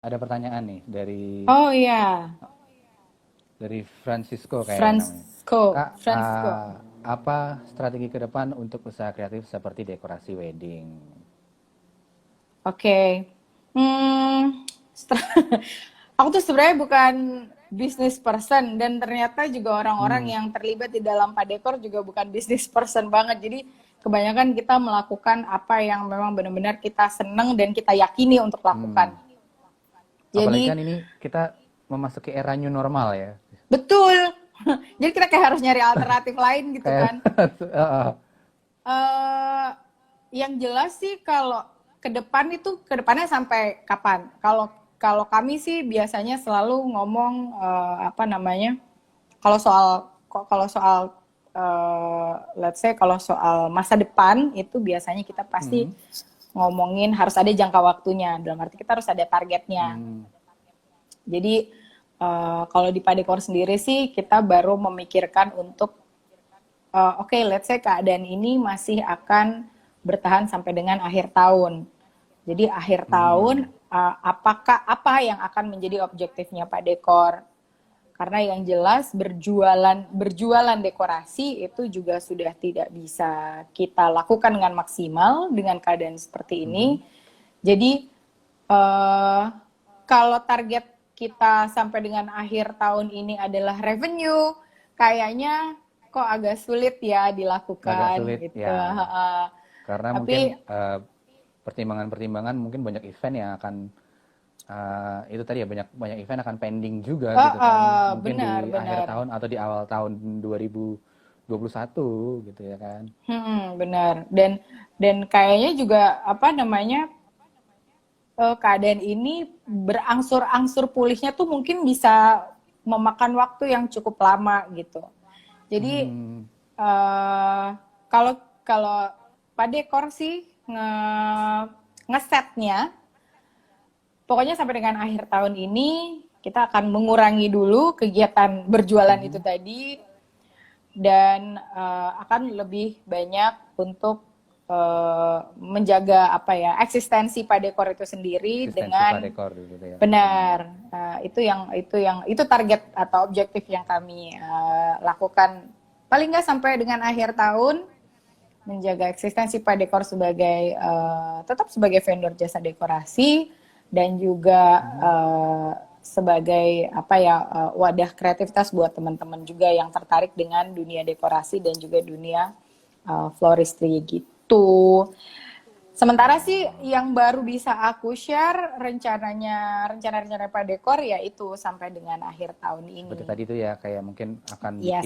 Ada pertanyaan nih Oh iya, dari Francisco kayaknya namanya. Francisco, Kak, Francisco. apa strategi ke depan untuk usaha kreatif seperti dekorasi wedding? Oke. Hmm, stra- aku tuh sebenarnya bukan business person dan ternyata juga orang-orang Hmm, yang terlibat di dalam Padekor juga bukan business person banget. Jadi kebanyakan kita melakukan apa yang memang benar-benar kita seneng dan kita yakini untuk hmm. lakukan. Apalagi kan Jadi ini kita memasuki era new normal ya. betul. Jadi kita kayak harus nyari alternatif lain gitu Kayak, kan. eh yang jelas sih kalau ke depan itu ke depannya sampai kapan? Kalau kalau kami sih biasanya selalu ngomong apa namanya? Kalau soal kalau soal let's say kalau soal masa depan itu biasanya kita pasti hmm, ngomongin harus ada jangka waktunya. Dalam arti kita harus ada targetnya. hmm, Jadi kalau di Padekor sendiri sih kita baru memikirkan untuk oke, let's say keadaan ini masih akan bertahan sampai dengan akhir tahun. Jadi akhir tahun, hmm, apakah apa yang akan menjadi objektifnya Pak Dekor? Karena yang jelas berjualan dekorasi itu juga sudah tidak bisa kita lakukan dengan maksimal dengan keadaan seperti hmm. ini. Jadi eh, kalau target kita sampai dengan akhir tahun ini adalah revenue, kayaknya kok agak sulit ya Agak dilakukan sulit gitu. ya, karena mungkin Tapi pertimbangan-pertimbangan mungkin banyak event yang akan itu tadi ya banyak banyak event akan pending juga gitu kan. Mungkin di akhir benar-benar. tahun atau di awal tahun 2021 gitu ya kan. Benar. Dan kayaknya juga apa namanya keadaan ini berangsur-angsur pulihnya tuh mungkin bisa memakan waktu yang cukup lama gitu. Jadi Hmm, eh kalau kalau Pak Dekor sih ngesetnya pokoknya sampai dengan akhir tahun ini kita akan mengurangi dulu kegiatan berjualan itu hmm. tadi dan akan lebih banyak untuk menjaga apa ya eksistensi Pak Dekor itu sendiri Eksistensi Pak dengan Dekor gitu ya. Hmm. benar. Itu target atau objektif yang kami lakukan paling nggak sampai dengan akhir tahun menjaga eksistensi Pak Dekor sebagai tetap sebagai vendor jasa dekorasi dan juga Hmm. sebagai apa ya wadah kreativitas buat teman-teman juga yang tertarik dengan dunia dekorasi dan juga dunia floristry gitu. Sementara sih Oh, yang baru bisa aku share rencana-rencana Pak Dekor yaitu sampai dengan akhir tahun seperti ini. tadi tuh ya kayak mungkin Yes.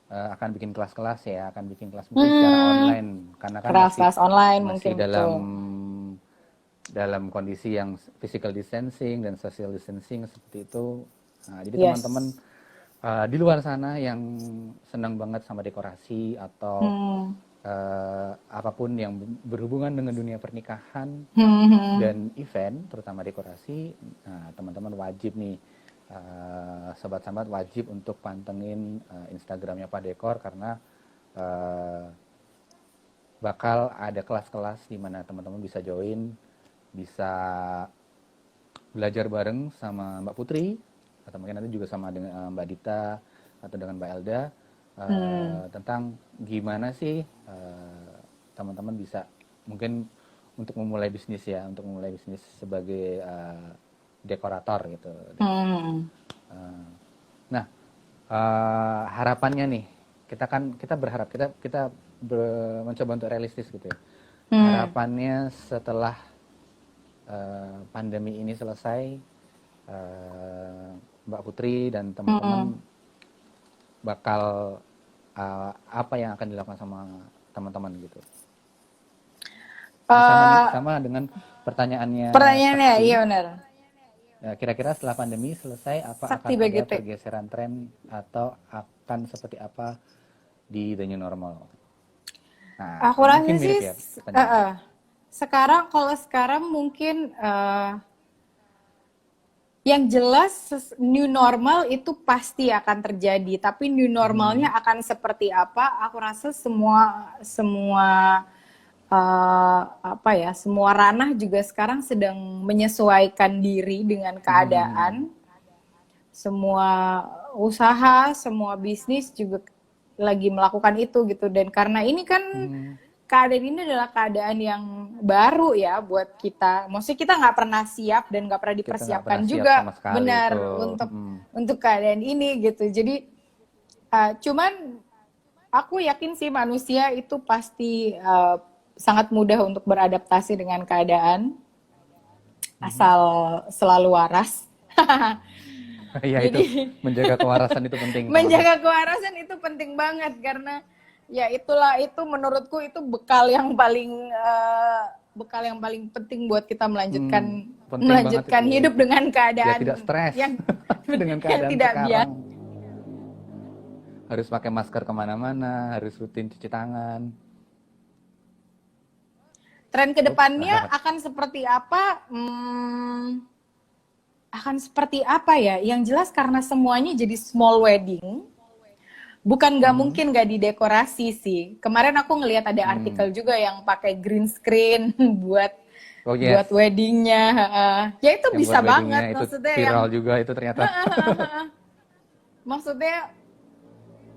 akan bikin kelas-kelas ya, akan bikin kelas mungkin secara Hmm, online karena kan masih kelas-kelas online masih mungkin dalam betul. dalam kondisi yang physical distancing dan social distancing seperti itu. Nah, jadi teman-teman Yes. di luar sana yang senang banget sama dekorasi atau Hmm. apapun yang berhubungan dengan dunia pernikahan Hmm, hmm. dan event, terutama dekorasi, nah, teman-teman wajib nih, sobat-sobat wajib untuk pantengin Instagramnya Pak Dekor karena uh, bakal ada kelas-kelas di mana teman-teman bisa join, bisa belajar bareng sama Mbak Putri atau mungkin nanti juga sama dengan Mbak Dita atau dengan Mbak Elda Hmm. tentang gimana sih teman-teman bisa mungkin untuk memulai bisnis ya, untuk memulai bisnis sebagai dekorator gitu. Hmm. Uh, nah, harapannya nih, kita berharap kita mencoba untuk realistis gitu ya. Hmm. Harapannya setelah pandemi ini selesai, Mbak Putri dan Hmm. teman-teman bakal apa yang akan dilakukan sama teman-teman gitu. Ini sama nih, Eh, sama dengan pertanyaannya pertanyaannya, iya Sakti. benar. Ya, kira-kira setelah pandemi selesai, apa akan Sakti ada begitu. pergeseran tren atau akan seperti apa di the new normal? Nah, Aku rasa mungkin mirip sih, ya pertanyaannya. sekarang kalau sekarang mungkin yang jelas new normal itu pasti akan terjadi, tapi new Hmm, normalnya akan seperti apa? Aku rasa semua semua apa ya, semua ranah juga sekarang sedang menyesuaikan diri dengan keadaan. Semua usaha, semua bisnis juga lagi melakukan itu gitu. Dan karena ini kan keadaan ini adalah keadaan yang baru ya buat kita. Maksudnya kita nggak pernah siap dan nggak pernah Kita nggak dipersiapkan pernah siap juga, sama sekali, benar, betul. untuk keadaan ini gitu. Jadi cuman aku yakin sih manusia itu pasti sangat mudah untuk beradaptasi dengan keadaan asal selalu waras. Ya itu, Jadi menjaga kewarasan itu penting. menjaga kewarasan itu penting banget karena ya itulah, itu menurutku itu bekal yang paling penting buat kita Penting banget melanjutkan itu. hidup dengan Biar keadaan tidak stres yang dengan yang keadaan tidak sekarang. biasa. Harus pakai masker kemana-mana, harus rutin cuci tangan. Tren kedepannya Ada. akan seperti apa? Akan seperti apa ya? Yang jelas karena semuanya jadi small wedding, bukan nggak mungkin nggak didekorasi sih. Kemarin aku ngelihat ada artikel juga yang pakai green screen buat Oh yes, weddingnya. Ya itu yang bisa buat weddingnya banget, itu maksudnya viral juga itu ternyata. maksudnya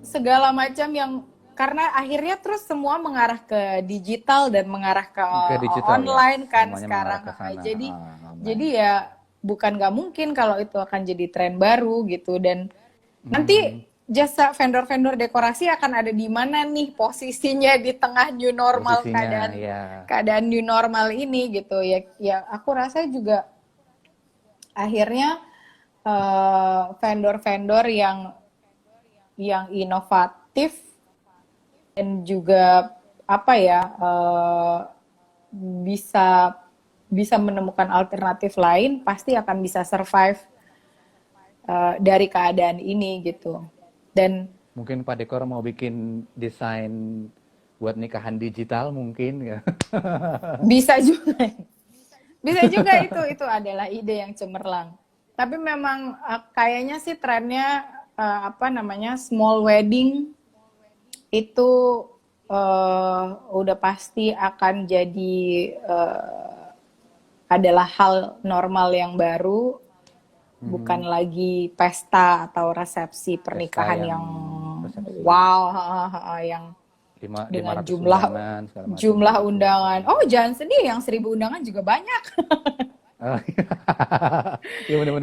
segala macam yang, karena akhirnya terus semua mengarah ke digital dan mengarah ke Ke digital, online yes. kan Semuanya sekarang. mengarah ke sana. Jadi Online. ya bukan nggak mungkin kalau itu akan jadi tren baru gitu. Dan nanti jasa vendor-vendor dekorasi akan ada di mana nih posisinya di tengah new normal, Posisinya, ya. keadaan new normal ini gitu ya. Ya aku rasa juga akhirnya vendor-vendor yang inovatif dan juga apa ya, bisa menemukan alternatif lain, pasti akan bisa survive dari keadaan ini gitu. Dan Mungkin Pak Dekor mau bikin desain buat nikahan digital mungkin ya. bisa juga, itu adalah ide yang cemerlang. Tapi memang kayaknya sih trennya small wedding itu udah pasti akan jadi adalah hal normal yang baru, bukan lagi pesta atau resepsi pernikahan yang resepsi. wow, yang dengan 500 jumlah undangan, segala macam. jumlah undangan. Oh jangan sedih, yang 1.000 undangan juga banyak. Oh, iya benar.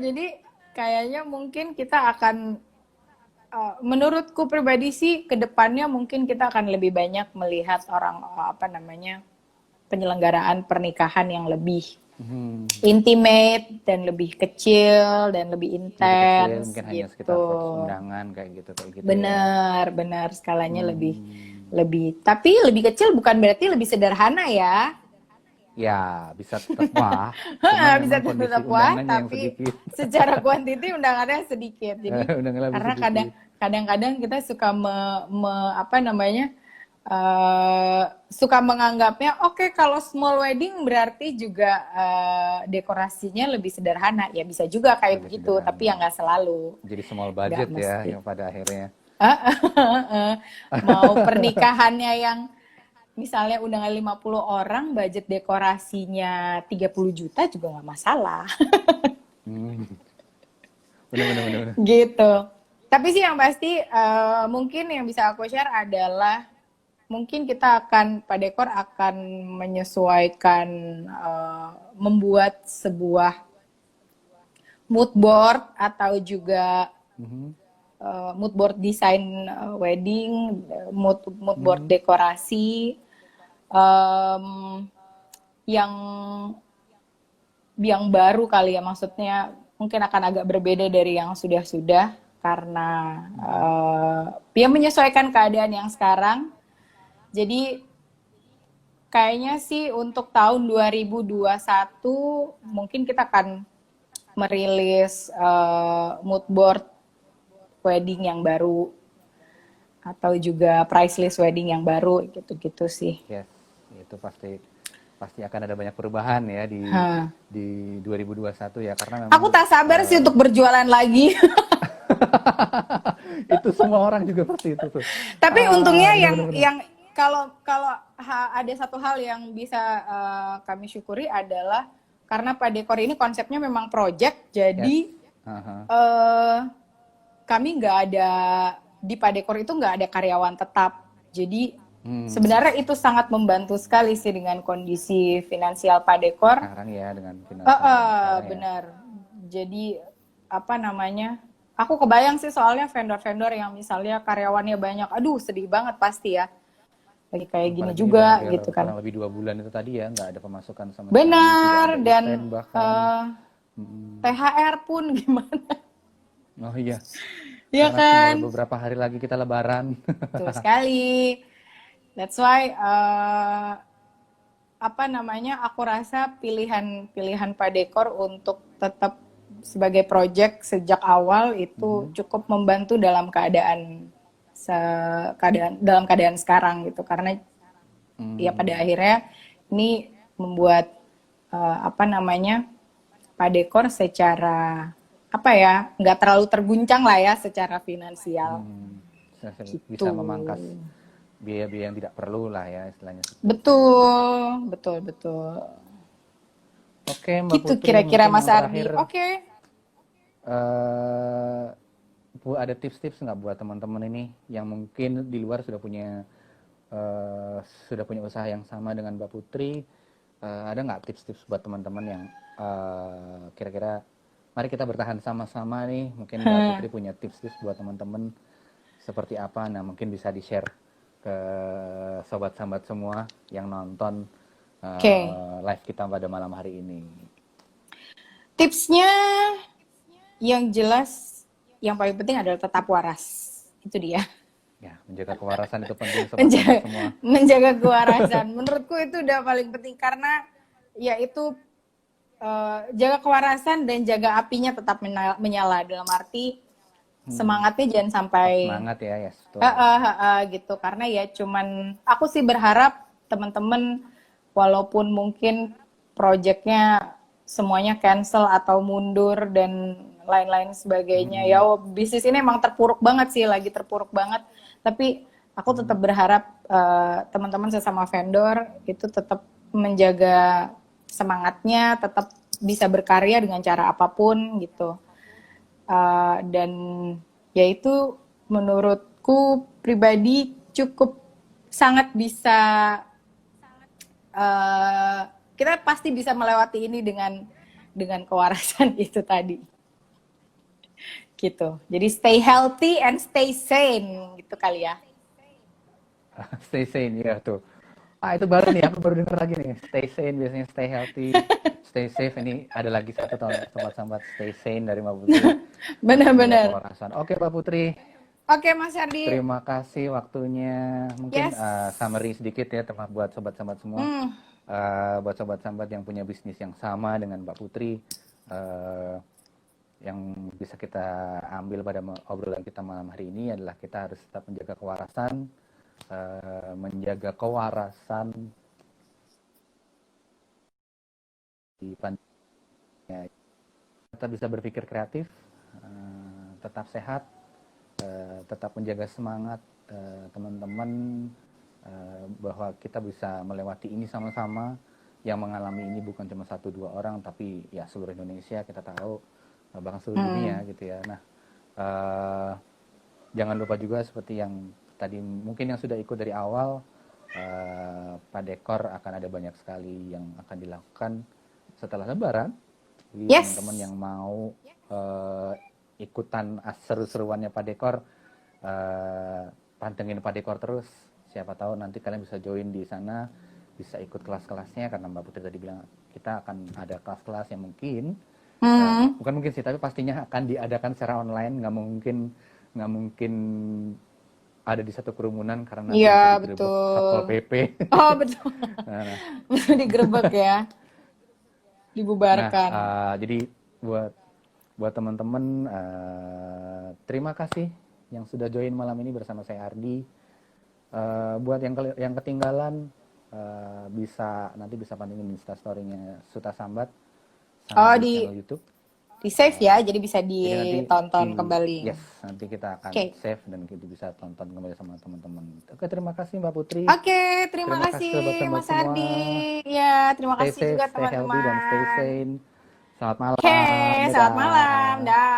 Jadi kayaknya mungkin kita akan, menurutku pribadi sih, kedepannya mungkin kita akan lebih banyak melihat orang penyelenggaraan pernikahan yang lebih intimate dan lebih kecil dan lebih intens mungkin gitu. hanya sekitar 100 undangan kayak gitu. Benar, skalanya lebih, tapi lebih kecil bukan berarti lebih sederhana ya. Ya, bisa tetap wah. Bisa Kondisi tetap wah, undangannya yang tapi sedikit. secara kuantiti undangannya sedikit. Jadi Undangannya lebih karena sedikit. kadang-kadang kita suka suka menganggapnya oke, kalau small wedding berarti juga dekorasinya lebih sederhana. Ya bisa juga kayak Lebih begitu, sederhana. tapi ya nggak selalu. Jadi small budget Nggak ya mesti. yang pada akhirnya. Mau pernikahannya yang misalnya undangan 50 orang, budget dekorasinya 30 juta juga nggak masalah. Benar. Gitu. Tapi sih yang pasti mungkin yang bisa aku share adalah mungkin kita akan, Pak Dekor akan menyesuaikan, membuat sebuah mood board atau juga mood board desain wedding, mood board dekorasi yang baru kali ya, maksudnya mungkin akan agak berbeda dari yang sudah karena ya menyesuaikan keadaan yang sekarang. Jadi kayaknya sih untuk tahun 2021 mungkin kita akan merilis mood board wedding yang baru atau juga price list wedding yang baru gitu-gitu sih. Yes, itu pasti akan ada banyak perubahan ya di 2021 ya, karena memang aku tak sabar sih untuk berjualan lagi. itu semua orang juga pasti itu tuh. Tapi untungnya ada satu hal yang bisa kami syukuri adalah karena Pak Dekor ini konsepnya memang project, jadi Yes. Aha. kami nggak ada di Pak Dekor itu nggak ada karyawan tetap. Jadi sebenarnya Hmm. itu sangat membantu sekali sih dengan kondisi finansial Pak Dekor. Sekarang ya dengan finansial yang sekarang ya. Benar. Jadi apa namanya? Aku kebayang sih soalnya vendor-vendor yang misalnya karyawannya banyak, aduh sedih banget pasti ya. Lagi kayak gini Apalagi udah juga hampir gitu kan. kurang lebih 2 bulan itu tadi ya, nggak ada pemasukan sama sekali, tidak Benar, ada dan event bahkan. THR pun gimana? Oh iya, Ya karena tinggal kan? beberapa hari lagi kita Lebaran. Betul sekali. That's why apa namanya? Aku rasa pilihan Pak Dekor untuk tetap sebagai project sejak awal itu cukup membantu dalam dalam keadaan sekarang gitu, karena ya pada akhirnya ini membuat apa namanya, Pak Dekor secara apa ya, nggak terlalu terguncang lah ya secara finansial Bisa gitu. memangkas biaya-biaya yang tidak perlu lah ya istilahnya. Betul, betul, betul. Oke Mbak Gitu Putri, kira-kira mungkin Mas yang Ardi. terakhir Oke. Bu, ada tips-tips nggak buat teman-teman ini yang mungkin di luar sudah punya usaha yang sama dengan Mbak Putri? Ada nggak tips-tips buat teman-teman yang kira-kira mari kita bertahan sama-sama nih? Mungkin Mbak Putri punya tips-tips buat teman-teman seperti apa? Nah mungkin bisa di-share ke sobat-sobat semua yang nonton live kita pada malam hari ini. Tipsnya yang jelas, yang paling penting adalah tetap waras. Itu dia. Ya, menjaga kewarasan itu penting sobat-sobat semua. Menjaga kewarasan. Menurutku itu udah paling penting karena ya itu jaga kewarasan dan jaga apinya tetap menyala, dalam arti semangatnya jangan sampai Semangat ya, yes, betul. Gitu, karena ya cuman aku sih berharap teman-teman walaupun mungkin projectnya semuanya cancel atau mundur dan lain-lain sebagainya, ya bisnis ini emang terpuruk banget sih, lagi terpuruk banget, tapi aku tetap berharap teman-teman sesama vendor itu tetap menjaga semangatnya, tetap bisa berkarya dengan cara apapun gitu. Dan ya itu menurutku pribadi cukup sangat bisa, kita pasti bisa melewati ini dengan kewarasan itu tadi gitu. Jadi stay healthy and stay sane gitu kali ya. Stay sane ya tuh. Itu baru nih, aku baru dengar lagi nih. Stay sane biasanya stay healthy, stay safe. Ini ada lagi satu sobat-sobat stay sane dari Mbak Putri. Benar-benar. Oke Mbak Putri. Oke Mas Ardi. Terima kasih waktunya. Mungkin Yes. Summary sedikit ya buat sobat-sobat semua. Buat sobat-sobat yang punya bisnis yang sama dengan Mbak Putri, yang bisa kita ambil pada obrolan kita malam hari ini adalah kita harus tetap menjaga kewarasan. Menjaga kewarasan di pandemi, tetap bisa berpikir kreatif, tetap sehat, tetap menjaga semangat teman-teman, bahwa kita bisa melewati ini sama-sama. Yang mengalami ini bukan cuma 1-2 orang, tapi ya seluruh Indonesia, kita tahu, bahkan seluruh dunia gitu ya. Nah, jangan lupa juga seperti yang tadi mungkin yang sudah ikut dari awal, Pak Dekor akan ada banyak sekali yang akan dilakukan setelah Lebaran. Jadi teman-teman yang mau ikutan seru-seruannya Pak Dekor, pantengin Pak Dekor terus. Siapa tahu nanti kalian bisa join di sana, bisa ikut kelas-kelasnya, karena Mbak Putri tadi bilang kita akan ada kelas-kelas yang mungkin bukan mungkin sih, tapi pastinya akan diadakan secara online. Nggak mungkin ada di satu kerumunan karena nanti bisa digerebek Satpol PP. Oh betul. Betul, digerebek ya, dibubarkan. Nah, jadi buat teman-teman, terima kasih yang sudah join malam ini bersama saya Ardi. Buat yang ketinggalan, nanti bisa pantengin Instastory-nya Suta Sambat sama di channel YouTube. di save ya, jadi bisa Jadi nanti ditonton kembali. yes, nanti kita akan Oke. save dan kita bisa tonton kembali sama teman-teman. Oke, terima kasih Mbak Putri. Oke, terima Terima kasih kasih sobat-sobat Mas semua. Ardi. Ya, terima Stay kasih safe, juga stay healthy, dan stay teman-teman. sane. Selamat malam. Oke, selamat malam. Dadah. Dah.